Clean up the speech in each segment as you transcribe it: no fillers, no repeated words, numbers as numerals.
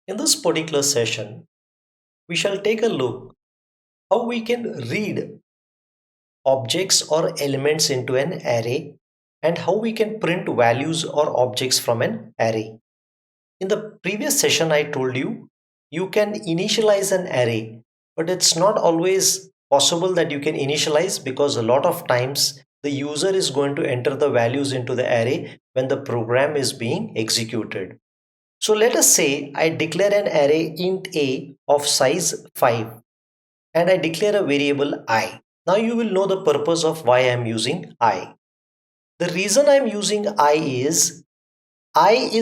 In this particular session, we shall take a look how we can read objects or elements into an array and how we can print values or objects from an array. In the previous session, I told you you can initialize an array, but it's not always possible that you can initialize because a lot of times the user is going to enter the values into the array when the program is being executed. So let us say I declare an array int a of size 5 and I declare a variable I. Now you will know the purpose of why I am using I. The reason I am using I is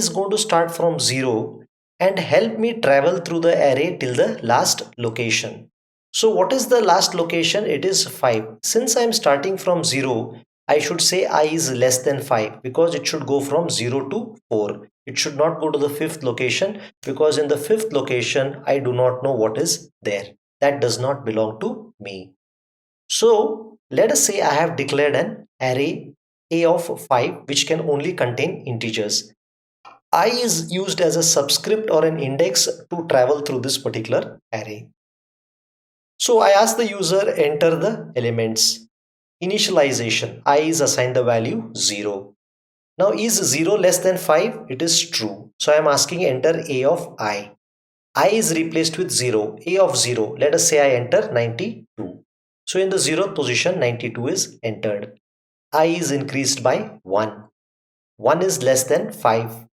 going to start from 0 and help me travel through the array till the last location. So what is the last location? It is 5. Since I am starting from 0, I should say I is less than 5 because it should go from 0 to 4. It should not go to the fifth location because in the fifth location I do not know what is there. That does not belong to me. So let us say I have declared an array a of 5 which can only contain integers. I is used as a subscript or an index to travel through this particular array. So I ask the user enter the elements. Initialization, I is assigned the value 0. Now is 0 less than 5? It is true. So I am asking enter a of I. I is replaced with 0. A of 0. Let us say I enter 92. So in the 0th position 92 is entered. I is increased by 1. 1 is less than 5.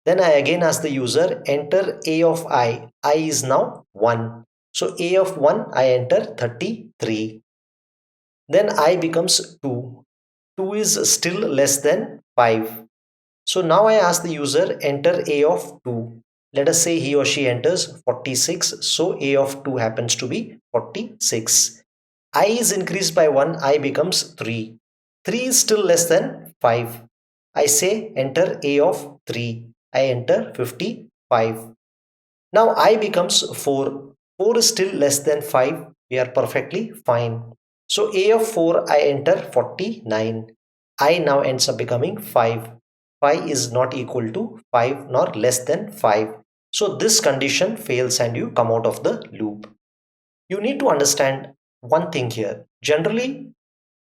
Then I again ask the user enter a of I. I is now 1. So a of 1 I enter 33. Then I becomes 2. 2 is still less than 5. So now I ask the user enter a of 2. Let us say he or she enters 46. So a of 2 happens to be 46. I is increased by 1. I becomes 3. 3 is still less than 5. I say enter a of 3. I enter 55. Now I becomes 4. 4 is still less than 5. We are perfectly fine. So a of 4 I enter 49. I now ends up becoming 5. 5 is not equal to 5 nor less than 5. So this condition fails and you come out of the loop. You need to understand one thing here. Generally,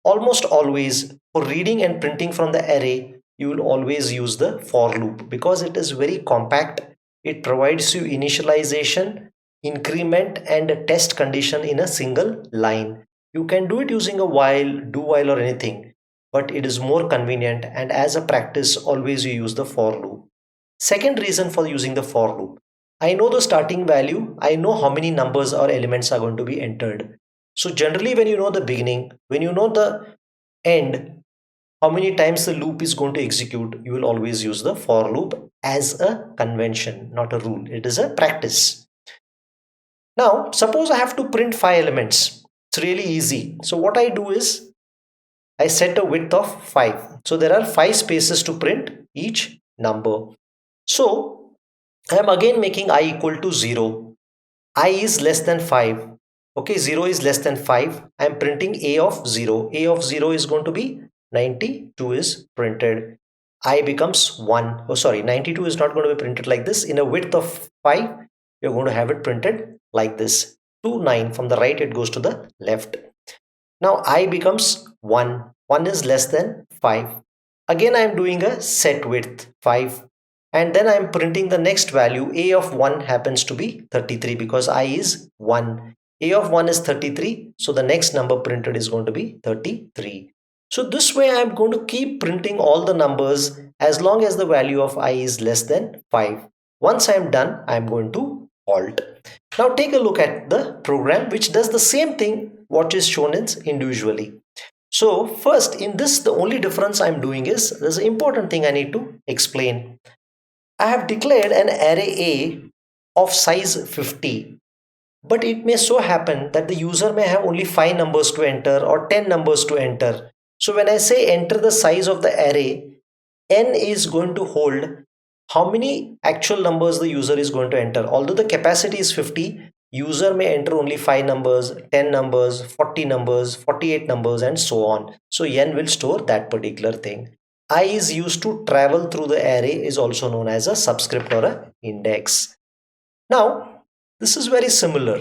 almost always for reading and printing from the array, you will always use the for loop because it is very compact. It provides you initialization, increment and a test condition in a single line. You can do it using a while, do while or anything, but it is more convenient and as a practice always you use the for loop. Second reason for using the for loop. I know the starting value. I know how many numbers or elements are going to be entered. So generally when you know the beginning, when you know the end, how many times the loop is going to execute, you will always use the for loop as a convention, not a rule. It is a practice. Now, suppose I have to print 5 elements. It's really easy. So what I do is I set a width of 5. So there are 5 spaces to print each number. So I am again making I equal to 0. I is less than 5. Okay, 0 is less than 5. I am printing A of 0. A of 0 is going to be 92 is printed. I becomes 1. Oh, sorry, 92 is not going to be printed like this. In a width of 5, you're going to have it printed like this. 2, 9. From the right, it goes to the left. Now I becomes 1. 1 is less than 5. Again, I am doing a set width 5. And then I am printing the next value. A of 1 happens to be 33 because I is 1. A of 1 is 33. So the next number printed is going to be 33. So this way I am going to keep printing all the numbers as long as the value of I is less than 5. Once I am done, I am going to halt. Now take a look at the program which does the same thing what is shown in individually. So first in this, the only difference I'm doing is there's an important thing I need to explain. I have declared an array A of size 50, but it may so happen that the user may have only 5 numbers to enter or 10 numbers to enter. So when I say enter the size of the array, n is going to hold how many actual numbers the user is going to enter. Although the capacity is 50, user may enter only 5 numbers, 10 numbers, 40 numbers, 48 numbers and so on. So n will store that particular thing. I is used to travel through the array is also known as a subscript or a index. Now, this is very similar.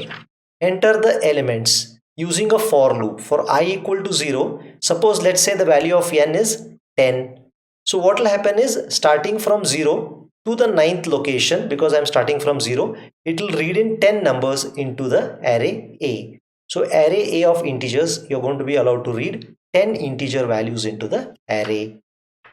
Enter the elements using a for loop. For I equal to 0, suppose let's say the value of n is 10. So what will happen is, starting from 0 to the ninth location, because I'm starting from 0, it will read in 10 numbers into the array A. So array A of integers, you're going to be allowed to read 10 integer values into the array.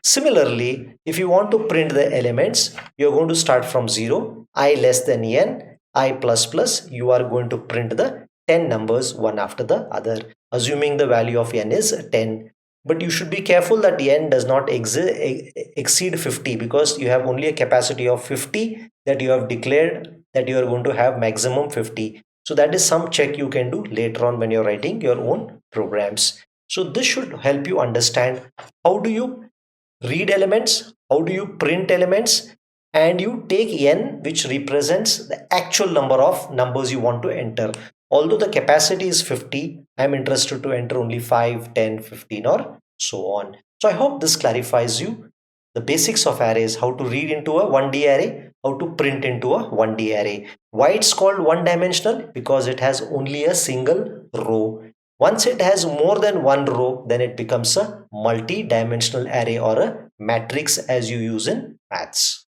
Similarly, if you want to print the elements, you're going to start from 0, I less than n, I plus plus, you are going to print the 10 numbers one after the other, assuming the value of n is 10. But you should be careful that n does not exceed 50, because you have only a capacity of 50 that you have declared that you are going to have maximum 50. So that is some check you can do later on when you're writing your own programs. So this should help you understand how do you read elements, how do you print elements, and you take n, which represents the actual number of numbers you want to enter. Although the capacity is 50, I'm interested to enter only 5, 10, 15, or so on. So I hope this clarifies you the basics of arrays, how to read into a 1D array, how to print into a 1D array. Why it's called one dimensional? Because it has only a single row. Once it has more than one row, then it becomes a multi-dimensional array or a matrix as you use in maths.